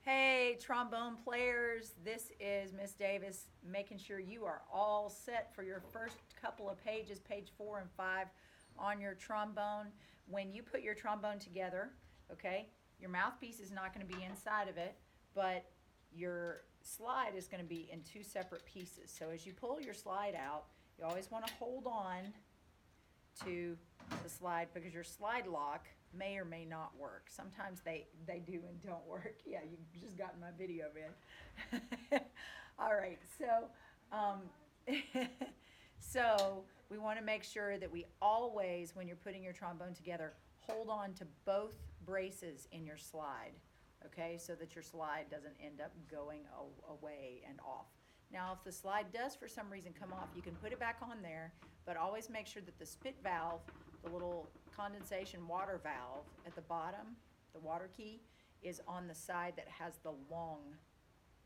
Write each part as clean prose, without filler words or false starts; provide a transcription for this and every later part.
Hey, trombone players, this is Miss Davis making sure you are all set for your first couple of pages, page 4 and 5, on your trombone. When you put your trombone together, okay, your mouthpiece is not going to be inside of it, but your slide is going to be in two separate pieces. So as you pull your slide out, you always want to hold on to the slide because your slide lock may or may not work. Sometimes they do and don't work. Yeah, you just got in my video, man. All right, um, so we want to make sure that we always, when you're putting your trombone together, hold on to both braces in your slide, okay, so that your slide doesn't end up going away and off. Now, if the slide does for some reason come off, you can put it back on there, but always make sure that the spit valve, the little condensation water valve at the bottom, the water key, is on the side that has the long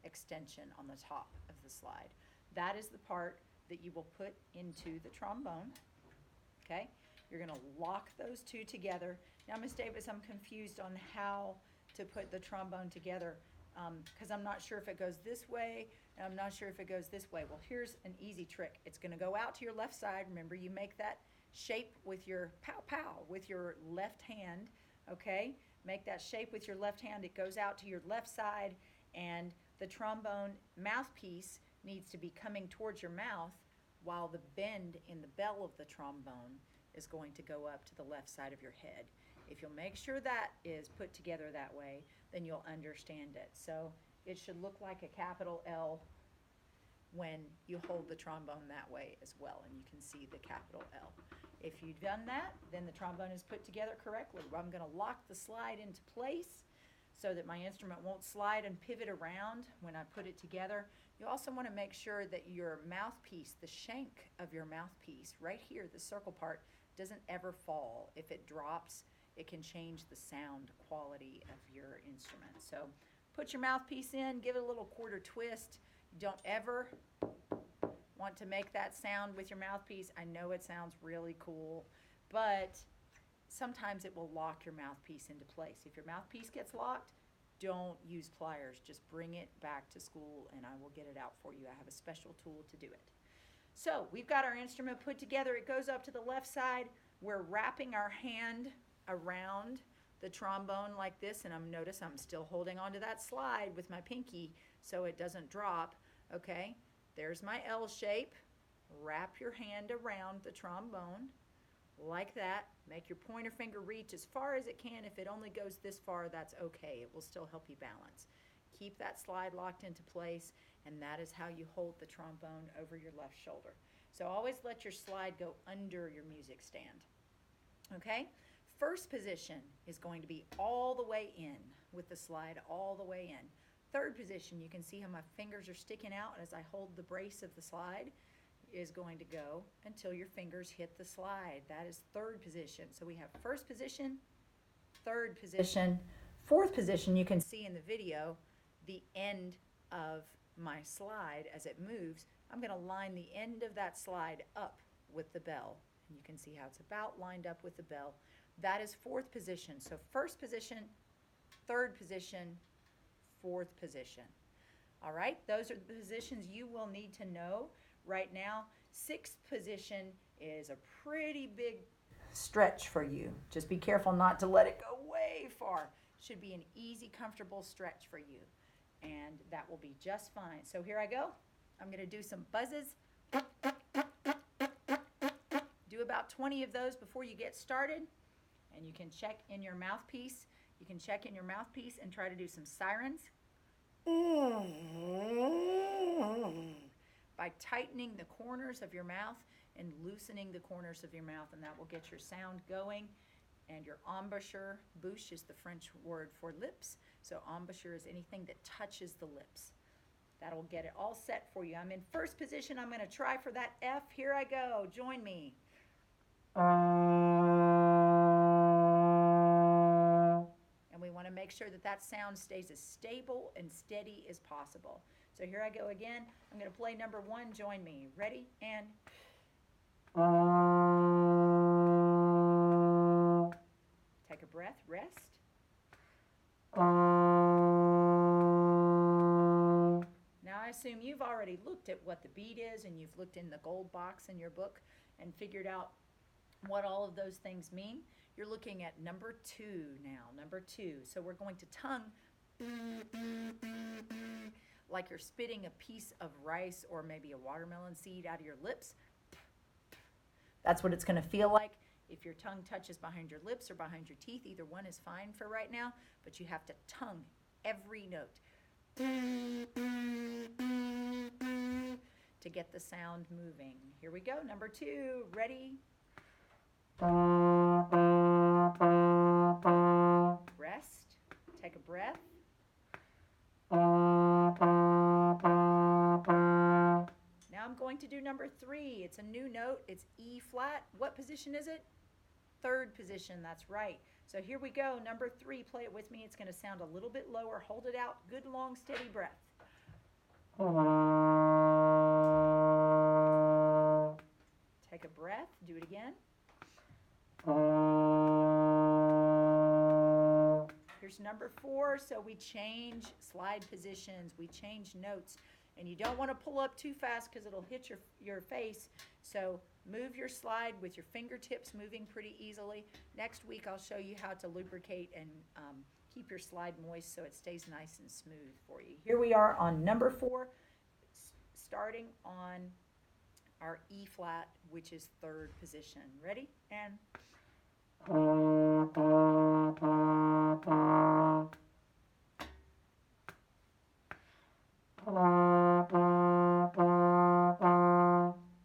extension on the top of the slide. That is the part that you will put into the trombone, okay? You're gonna lock those two together. Now, Miss Davis, I'm confused on how to put the trombone together because I'm not sure if it goes this way, and I'm not sure if it goes this way. Well, here's an easy trick. It's gonna go out to your left side. Remember, you make that shape with your pow-pow, with your left hand, okay? Make that shape with your left hand. It goes out to your left side, and the trombone mouthpiece needs to be coming towards your mouth while the bend in the bell of the trombone is going to go up to the left side of your head. If you'll make sure that is put together that way, then you'll understand it. So it should look like a capital L when you hold the trombone that way as well, and you can see the capital L. If you've done that, then the trombone is put together correctly. I'm going to lock the slide into place so that my instrument won't slide and pivot around when I put it together. You also want to make sure that your mouthpiece, the shank of your mouthpiece, right here, the circle part, doesn't ever fall. If it drops, it can change the sound quality of your instrument. So put your mouthpiece in, give it a little quarter twist. You don't ever want to make that sound with your mouthpiece. I know it sounds really cool, but sometimes it will lock your mouthpiece into place. If your mouthpiece gets locked, don't use pliers. Just bring it back to school and I will get it out for you. I have a special tool to do it. So we've got our instrument put together. It goes up to the left side. We're wrapping our hand around the trombone like this, and notice I'm still holding onto that slide with my pinky so it doesn't drop, okay? There's my L shape. Wrap your hand around the trombone like that. Make your pointer finger reach as far as it can. If it only goes this far, that's okay. It will still help you balance. Keep that slide locked into place, and that is how you hold the trombone over your left shoulder. So always let your slide go under your music stand, okay? First position is going to be all the way in with the slide all the way in. Third position, you can see how my fingers are sticking out as I hold the brace of the slide, is going to go until your fingers hit the slide. That is third position. So we have first position, third position, fourth position. You can see in the video the end of my slide as it moves. I'm going to line the end of that slide up with the bell, and you can see how it's about lined up with the bell. That is fourth position. So first position, third position, fourth position. All right, those are the positions you will need to know right now. Sixth position is a pretty big stretch for you. Just be careful not to let it go way far. Should be an easy, comfortable stretch for you, and that will be just fine. So here I go. I'm going to do some buzzes. Do about 20 of those before you get started, and you can check in your mouthpiece. You can check in your mouthpiece and try to do some sirens by tightening the corners of your mouth and loosening the corners of your mouth, and that will get your sound going. And your embouchure, bouche is the French word for lips, so embouchure is anything that touches the lips. That'll get it all set for you. I'm in first position. I'm going to try for that F. Here I go. Join me. And we want to make sure that that sound stays as stable and steady as possible. So here I go again. I'm going to play number 1. Join me. Ready? And take a breath. Rest. already looked at what the beat is, and you've looked in the gold box in your book and figured out what all of those things mean. You're looking at number 2 now, number 2. So we're going to tongue like you're spitting a piece of rice or maybe a watermelon seed out of your lips. That's what it's going to feel like. If your tongue touches behind your lips or behind your teeth, either one is fine for right now, but you have to tongue every note to get the sound moving. Here we go, number 2, ready? Rest, take a breath. Now I'm going to do number 3. It's a new note, it's E flat. What position is it? 3rd position, that's right. So here we go, number 3, play it with me. It's going to sound a little bit lower. Hold it out, good long steady breath. Take a breath, do it again. Here's number 4, so we change slide positions, we change notes. And you don't want to pull up too fast because it'll hit your face. So move your slide with your fingertips moving pretty easily. Next week I'll show you how to lubricate and keep your slide moist so it stays nice and smooth for you. Here we are on number 4, starting on our E flat, which is 3rd position. Ready? And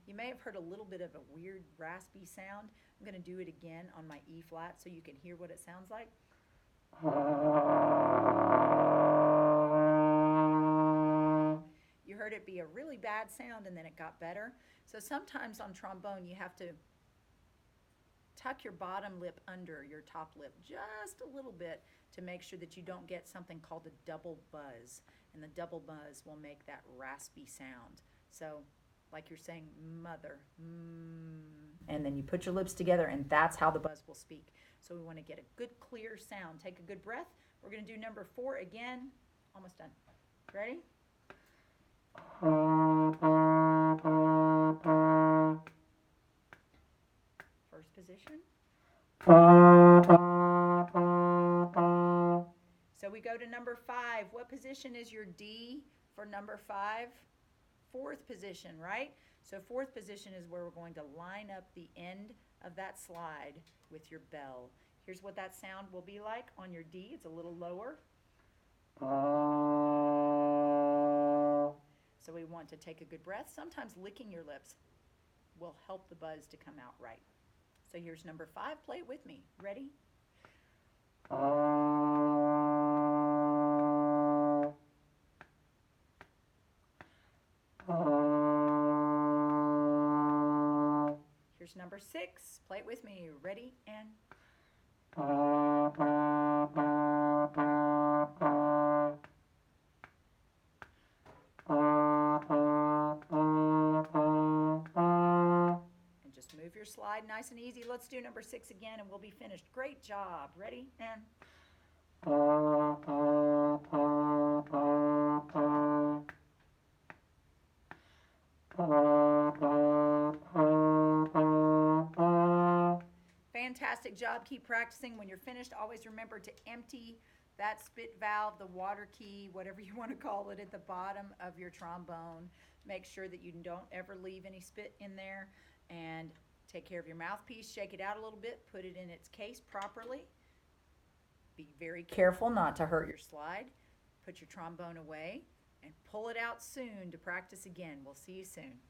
you may have heard a little bit of a weird raspy sound. I'm going to do it again on my E flat so you can hear what it sounds like. You heard it be a really bad sound and then it got better. So sometimes on trombone you have to tuck your bottom lip under your top lip just a little bit to make sure that you don't get something called a double buzz. And the double buzz will make that raspy sound. So like you're saying mother, and then you put your lips together and that's how the buzz will speak. So we want to get a good clear sound. Take a good breath. We're going to do number 4 again. Almost done. Ready? First position. So we go to number 5. What position is your D for number 5? 4th position, right? So 4th position is where we're going to line up the end of that slide with your bell. Here's what that sound will be like on your D. It's a little lower. So we want to take a good breath. Sometimes licking your lips will help the buzz to come out right. So here's number 5. Play it with me. Ready? Here's number 6. Play it with me. Ready? And just move your slide nice and easy. Let's do number 6 again and we'll be finished. Great job. Ready? And fantastic job. Keep practicing. When you're finished, always remember to empty that spit valve, the water key, whatever you want to call it, at the bottom of your trombone. Make sure that you don't ever leave any spit in there, and take care of your mouthpiece. Shake it out a little bit. Put it in its case properly. Be very careful not to hurt your slide. Put your trombone away and pull it out soon to practice again. We'll see you soon.